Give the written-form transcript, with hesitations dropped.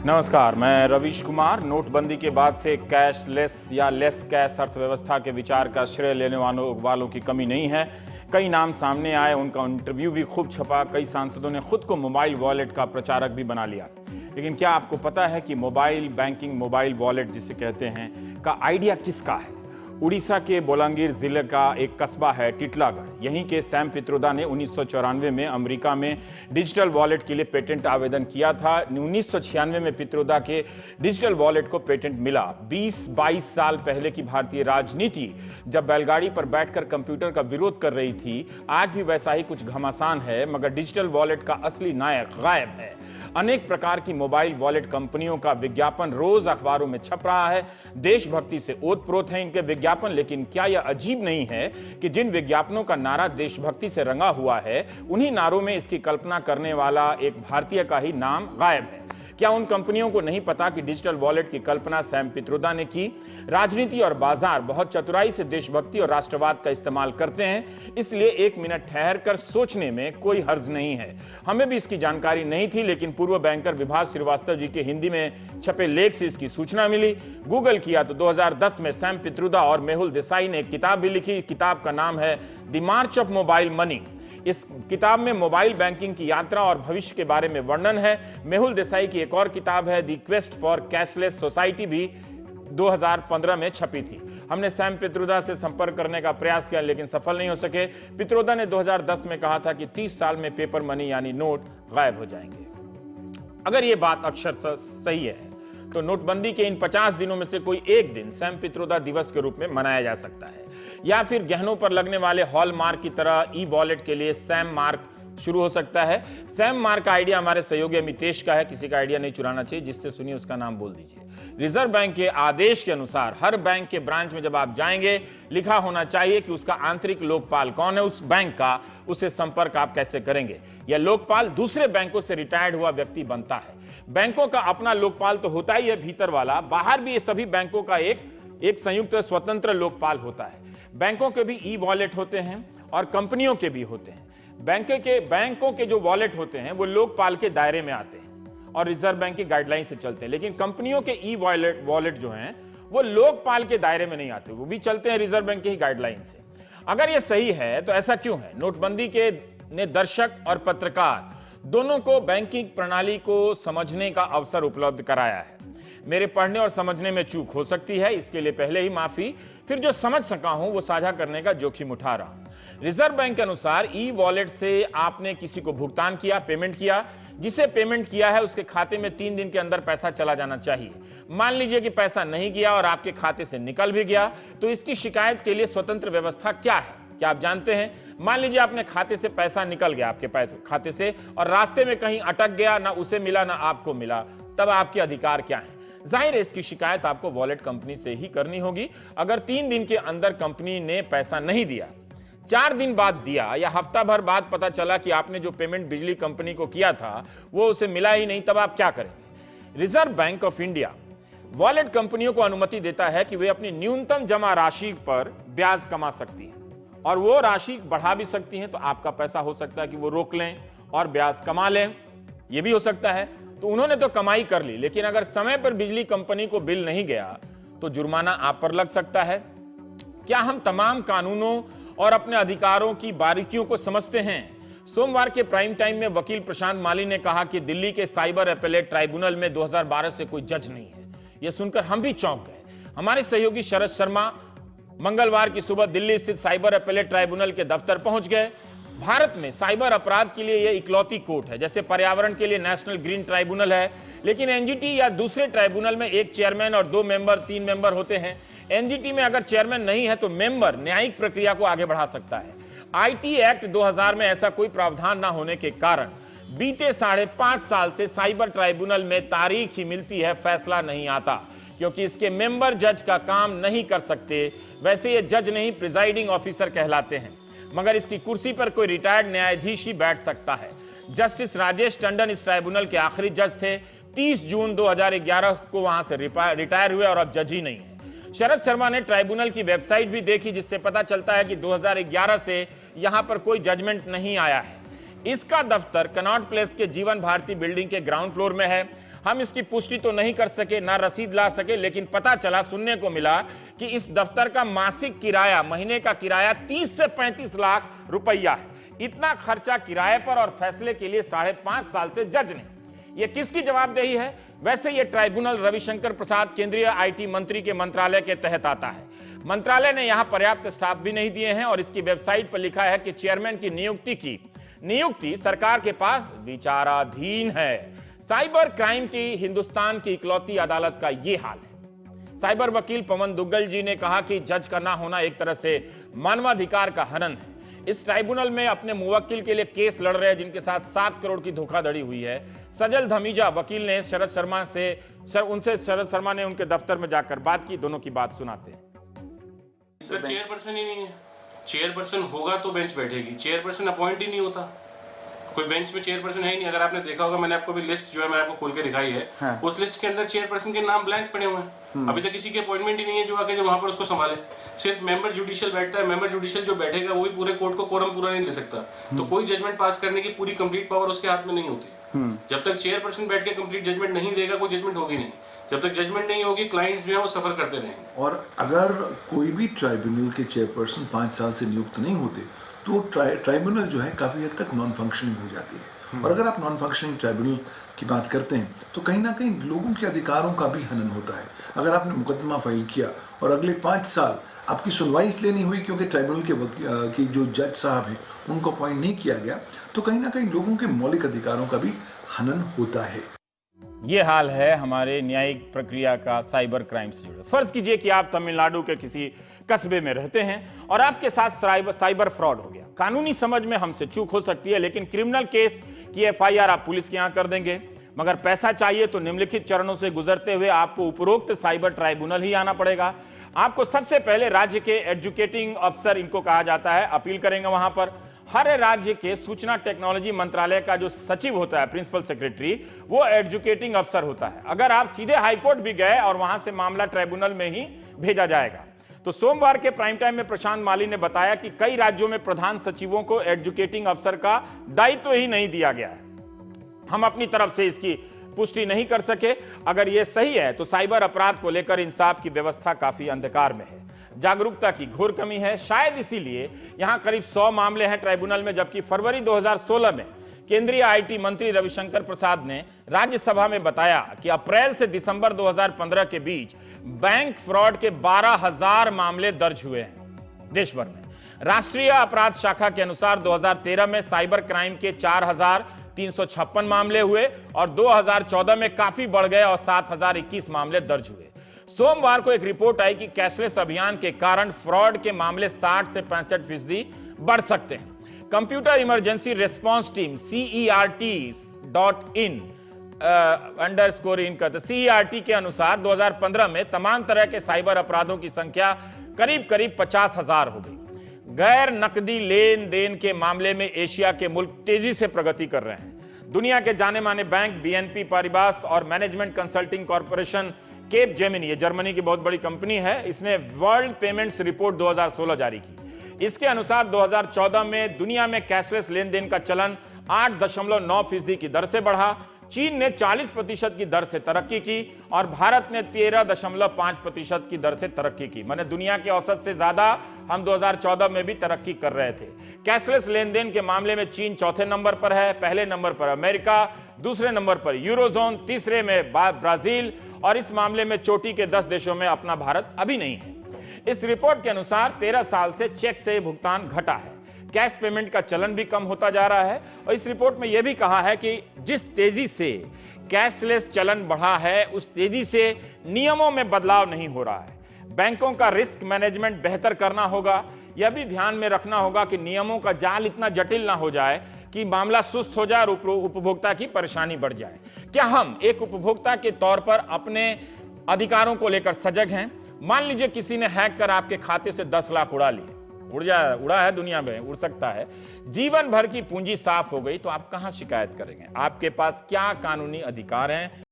नमस्कार, मैं रवीश कुमार। नोटबंदी के बाद से कैशलेस या लेस कैश अर्थव्यवस्था के विचार का श्रेय लेने वालों की कमी नहीं है। कई नाम सामने आए, उनका इंटरव्यू भी खूब छपा। कई सांसदों ने खुद को मोबाइल वॉलेट का प्रचारक भी बना लिया। लेकिन क्या आपको पता है कि मोबाइल बैंकिंग, मोबाइल वॉलेट जिसे कहते हैं, का आइडिया किसका है? उड़ीसा के बोलांगीर जिले का एक कस्बा है टिटलागढ़। यहीं के सैम पित्रोदा ने 1994 में अमेरिका में डिजिटल वॉलेट के लिए पेटेंट आवेदन किया था। 1996 में पित्रोदा के डिजिटल वॉलेट को पेटेंट मिला। 20-22 साल पहले की भारतीय राजनीति जब बैलगाड़ी पर बैठकर कंप्यूटर का विरोध कर रही थी, आज भी वैसा ही कुछ घमासान है, मगर डिजिटल वॉलेट का असली नायक गायब है। अनेक प्रकार की मोबाइल वॉलेट कंपनियों का विज्ञापन रोज अखबारों में छप रहा है। देशभक्ति से ओतप्रोत हैं इनके विज्ञापन, लेकिन क्या यह अजीब नहीं है कि जिन विज्ञापनों का नारा देशभक्ति से रंगा हुआ है, उन्हीं नारों में इसकी कल्पना करने वाला एक भारतीय का ही नाम गायब है? क्या उन कंपनियों को नहीं पता कि डिजिटल वॉलेट की कल्पना सैम पित्रोदा ने की? राजनीति और बाजार बहुत चतुराई से देशभक्ति और राष्ट्रवाद का इस्तेमाल करते हैं, इसलिए एक मिनट ठहर कर सोचने में कोई हर्ज नहीं है। हमें भी इसकी जानकारी नहीं थी, लेकिन पूर्व बैंकर विभास श्रीवास्तव जी के हिंदी में छपे लेख से इसकी सूचना मिली। गूगल किया तो 2010 में सैम पित्रोदा और मेहुल देसाई ने एक किताब भी लिखी। किताब का नाम है the March of mobile money. इस किताब में मोबाइल बैंकिंग की यात्रा और भविष्य के बारे में वर्णन है। मेहुल देसाई की एक और किताब है the quest for cashless society, भी 2015 में छपी थी। हमने सैम पित्रोदा से संपर्क करने का प्रयास किया, लेकिन सफल नहीं हो सके। पित्रोदा ने 2010 में कहा था कि 30 साल में पेपर मनी यानी नोट गायब हो जाएंगे। अगर यह बात अक्षर सही है तो नोटबंदी के इन 50 दिनों में से कोई एक दिन सैम पित्रोदा दिवस के रूप में मनाया जा सकता है, या फिर गहनों पर लगने वाले हॉल मार्क की तरह ई वॉलेट के लिए सैम मार्क शुरू हो सकता है। सैम मार्क का आइडिया हमारे सहयोगी अमितेश का है। किसी का आइडिया नहीं चुराना चाहिए, जिससे सुनिए उसका नाम बोल दीजिए। रिजर्व बैंक के आदेश के अनुसार हर बैंक के ब्रांच में जब आप जाएंगे, लिखा होना चाहिए कि उसका आंतरिक लोकपाल कौन है उस बैंक का, उससे संपर्क आप कैसे करेंगे। यह लोकपाल दूसरे बैंकों से रिटायर्ड हुआ व्यक्ति बनता है। बैंकों का अपना लोकपाल तो होता ही है भीतर वाला, बाहर भी ये सभी बैंकों का एक संयुक्त स्वतंत्र लोकपाल होता है। बैंकों के भी ई वॉलेट होते हैं और कंपनियों के भी होते हैं। बैंकों के जो वॉलेट होते हैं वो लोकपाल के दायरे में आते हैं और रिजर्व बैंक की गाइडलाइन से चलते हैं, लेकिन कंपनियों के ई वॉलेट जो हैं वो लोकपाल के दायरे में नहीं आते, वो भी चलते हैं रिजर्व बैंक की ही गाइडलाइन से। अगर ये सही है तो ऐसा क्यों है? नोटबंदी के ने दर्शक और पत्रकार दोनों को बैंकिंग प्रणाली को समझने का अवसर उपलब्ध कराया है। मेरे पढ़ने और समझने में चूक हो सकती है, इसके लिए पहले ही माफी। फिर जो समझ सका हूं वो साझा करने का जोखिम उठा रहा हूं। रिजर्व बैंक के अनुसार ई वॉलेट से आपने किसी को भुगतान किया, पेमेंट किया, जिसे पेमेंट किया है उसके खाते में 3 दिन के अंदर पैसा चला जाना चाहिए। मान लीजिए कि पैसा नहीं गया और आपके खाते से निकल भी गया, तो इसकी शिकायत के लिए स्वतंत्र व्यवस्था क्या है, क्या आप जानते हैं? मान लीजिए आपने खाते से पैसा निकल गया, आपके खाते से, और रास्ते में कहीं अटक गया, ना उसे मिला ना आपको मिला, तब आपके अधिकार क्या है? जाहिर है इसकी शिकायत आपको वॉलेट कंपनी से ही करनी होगी। अगर 3 दिन के अंदर कंपनी ने पैसा नहीं दिया, 4 दिन बाद दिया, या हफ्ता भर बाद पता चला कि आपने जो पेमेंट बिजली कंपनी को किया था वो उसे मिला ही नहीं, तब आप क्या करेंगे? Reserve bank of India wallet कंपनियों को अनुमति देता है कि वे अपनी न्यूनतम जमा राशि पर ब्याज कमा सकती हैं और वो राशि बढ़ा भी सकती हैं। तो आपका पैसा हो सकता है कि वो रोक लें और ब्याज कमा लें, ये भी हो सकता है। तो उन्होंने तो कमाई कर ली, लेकिन अगर समय पर बिजली कंपनी को बिल नहीं गया तो जुर्माना आप पर लग सकता है। क्या हम तमाम कानूनों और अपने अधिकारों की बारीकियों को समझते हैं? सोमवार के प्राइम टाइम में वकील प्रशांत माली ने कहा कि दिल्ली के साइबर एपेलेट ट्राइब्यूनल में 2012 से कोई जज नहीं है। यह सुनकर हम भी चौंक गए। हमारे सहयोगी शरद शर्मा मंगलवार की सुबह दिल्ली स्थित साइबर एपेलेट ट्राइब्यूनल के दफ्तर पहुंच गए। भारत में साइबर अपराध के लिए यह इकलौती कोर्ट है, जैसे पर्यावरण के लिए नेशनल ग्रीन ट्राइब्यूनल है, लेकिन एनजीटी या दूसरे ट्राइब्यूनल में एक चेयरमैन और 2 मेंबर, 3 मेंबर होते हैं। एनजीटी में अगर चेयरमैन नहीं है तो मेंबर न्यायिक प्रक्रिया को आगे बढ़ा सकता है। आईटी एक्ट 2000 में ऐसा कोई प्रावधान न होने के कारण बीते 5.5 साल से साइबर ट्राइब्यूनल में तारीख ही मिलती है, फैसला नहीं आता, क्योंकि इसके मेंबर जज का काम नहीं कर सकते। वैसे ये जज नहीं, प्रिजाइडिंग ऑफिसर कहलाते हैं, मगर इसकी कुर्सी पर कोई रिटायर्ड न्यायाधीश ही बैठ सकता है। जस्टिस राजेश टंडन इस ट्राइब्यूनल के आखिरी जज थे। 30 जून 2011 को वहां से रिटायर हुए और अब जज ही नहीं है। शरद शर्मा ने ट्राइब्यूनल की वेबसाइट भी देखी, जिससे पता चलता है कि 2011 से यहां पर कोई जजमेंट नहीं आया है। इसका दफ्तर कनॉट प्लेस के जीवन भारती बिल्डिंग के ग्राउंड फ्लोर में है। हम इसकी पुष्टि तो नहीं कर सके, ना रसीद ला सके, लेकिन पता चला, सुनने को मिला कि इस दफ्तर का मासिक किराया, महीने का किराया 30 से 35 लाख रुपया है। इतना खर्चा किराए पर और फैसले के लिए 5.5 साल से जज ने। यह किसकी जवाबदेही है? वैसे यह ट्राइब्यूनल रविशंकर प्रसाद केंद्रीय आईटी मंत्री के मंत्रालय के तहत आता है। मंत्रालय ने यहां पर्याप्त स्टाफ भी नहीं दिए हैं और इसकी वेबसाइट पर लिखा है कि चेयरमैन की नियुक्ति सरकार के पास विचाराधीन है। साइबर क्राइम की हिंदुस्तान की इकलौती अदालत का यह हाल है। साइबर वकील पवन दुग्गल जी ने कहा कि जज का ना होना एक तरह से मानवाधिकार का हनन है। इस ट्राइब्यूनल में अपने मुवक्किल के लिए केस लड़ रहे हैं जिनके साथ 7 करोड़ की धोखाधड़ी हुई है। सजल धमीजा वकील ने शरद शर्मा ने उनके दफ्तर में जाकर बात की। दोनों की बात सुनाते हैं। सर, चेयरपर्सन ही नहीं है। चेयरपर्सन होगा तो बेंच बैठेगी, चेयरपर्सन अपॉइंट ही नहीं होता। कोई बेंच में चेयरपर्सन है ही नहीं। अगर आपने देखा होगा, मैंने आपको भी लिस्ट जो है मैं आपको खोल के दिखाई है। हाँ। उस लिस्ट के अंदर चेयरपर्सन के नाम ब्लैंक पड़े हुए हैं। अभी तक किसी की अपॉइंटमेंट ही नहीं है जो आके जो वहां पर उसको संभाले। सिर्फ मेंबर जुडिशियल बैठता है। मेंबर जुडिशियल जो बैठेगा वो भी पूरे कोर्ट को कोरम पूरा नहीं ले सकता। तो कोई जजमेंट पास करने की पूरी कंप्लीट पावर उसके हाथ में नहीं होती। जब तक चेयरपर्सन बैठ के कंप्लीट जजमेंट नहीं देगा, कोई जजमेंट होगी नहीं। जब तक जजमेंट नहीं होगी, क्लाइंट्स जो है वो सफर करते रहेंगे। और अगर कोई भी ट्राइब्यूनल के चेयरपर्सन 5 साल से नियुक्त नहीं होते तो ट्राइब्यूनल जो है काफी हद तक नॉन फंक्शनिंग हो जाती है। और अगर आप नॉन फंक्शनिंग ट्राइब्यूनल की बात करते हैं तो कहीं ना कहीं लोगों के अधिकारों का भी हनन होता है। अगर आपने मुकदमा फाइल किया और अगले 5 साल आपकी सुनवाई इसलिए नहीं हुई क्योंकि ट्राइब्यूनल के जो जज साहब हैं उनको अपॉइंट नहीं किया गया, तो कहीं ना कहीं लोगों के मौलिक अधिकारों का भी हनन होता है। ये हाल है हमारे न्यायिक प्रक्रिया का साइबर क्राइम से जुड़े। फर्ज कीजिए कि आप तमिलनाडु के किसी कस्बे में रहते हैं और आपके साथ साइबर फ्रॉड हो गया। कानूनी समझ में हमसे चूक हो सकती है, लेकिन क्रिमिनल केस की एफआईआर आप पुलिस के यहां कर देंगे। मगर पैसा चाहिए तो निम्नलिखित चरणों से गुजरते हुए आपको उपरोक्त साइबर ट्राइब्यूनल ही आना पड़ेगा। आपको सबसे पहले राज्य के एजुकेटिंग अफसर, इनको कहा जाता है, अपील करेंगे वहां पर। हर राज्य के सूचना टेक्नोलॉजी मंत्रालय का जो सचिव होता है, प्रिंसिपल सेक्रेटरी, वो एजुकेटिंग अफसर होता है। अगर आप सीधे हाईकोर्ट भी गए और वहां से मामला ट्राइब्यूनल में ही भेजा जाएगा। तो सोमवार के प्राइम टाइम में प्रशांत माली ने बताया कि कई राज्यों में प्रधान सचिवों को एजुकेटिंग अफसर का दायित्व ही नहीं दिया गया है। हम अपनी तरफ से इसकी पुष्टि नहीं कर सके। अगर यह सही है तो साइबर अपराध को लेकर इंसाफ की व्यवस्था काफी अंधकार में है। जागरूकता की घोर कमी है। शायद इसीलिए यहां करीब 100 मामले हैं ट्राइब्यूनल में, जबकि फरवरी 2016 में केंद्रीय आईटी मंत्री रविशंकर प्रसाद ने राज्यसभा में बताया कि अप्रैल से दिसंबर 2015 के बीच बैंक फ्रॉड के 12,000 मामले दर्ज हुए हैं देश भर में। राष्ट्रीय अपराध शाखा के अनुसार 2013 में साइबर क्राइम के 4,356 मामले हुए और 2014 में काफी बढ़ गए और 7,021 मामले दर्ज हुए। सोमवार को एक रिपोर्ट आई कि कैशलेस अभियान के कारण फ्रॉड के मामले 60 से 65% बढ़ सकते हैं। Computer emergency response team CERT.in CERT के अनुसार 2015 में तमाम तरह के साइबर अपराधों की संख्या करीब 50,000 हो गई। गैर नकदी लेन देन के मामले में एशिया के मुल्क तेजी से प्रगति कर रहे हैं। दुनिया के जाने माने बैंक BNP पारिबास और management consulting corporation Capgemini, ये जर्मनी की बहुत बड़ी कंपनी है, इसने वर्ल्ड पेमेंट्स रिपोर्ट 2016 जारी की। इसके अनुसार 2014 में दुनिया में कैशलेस लेन देन का चलन 8.9% की दर से बढ़ा। चीन ने 40% की दर से तरक्की की और भारत ने 13.5% की दर से तरक्की की। माने दुनिया के औसत से ज्यादा हम 2014 में भी तरक्की कर रहे थे। कैशलेस लेन देन के मामले में चीन चौथे नंबर पर है, पहले नंबर पर अमेरिका, दूसरे नंबर पर यूरोजोन, तीसरे में ब्राजील और इस मामले में चोटी के 10 देशों में अपना भारत अभी नहीं है। इस रिपोर्ट के अनुसार 13 साल से चेक से भुगतान घटा है। कैश पेमेंट का चलन भी कम होता जा रहा है और इस रिपोर्ट में यह भी कहा है कि जिस तेजी से कैशलेस चलन बढ़ा है उस तेजी से नियमों में बदलाव नहीं हो रहा है। बैंकों का रिस्क मैनेजमेंट बेहतर करना होगा। यह भी ध्यान में रखना होगा कि नियमों का जाल इतना जटिल ना हो जाए कि मामला सुस्त हो जाए और उपभोक्ता की परेशानी बढ़ जाए। क्या हम एक उपभोक्ता के तौर पर अपने अधिकारों को लेकर सजग हैं? मान लीजिए किसी ने हैक कर आपके खाते से 10 लाख उड़ा लिए। उड़ा है, दुनिया में उड़ सकता है। जीवन भर की पूंजी साफ हो गई तो आप कहां शिकायत करेंगे? आपके पास क्या कानूनी अधिकार हैं?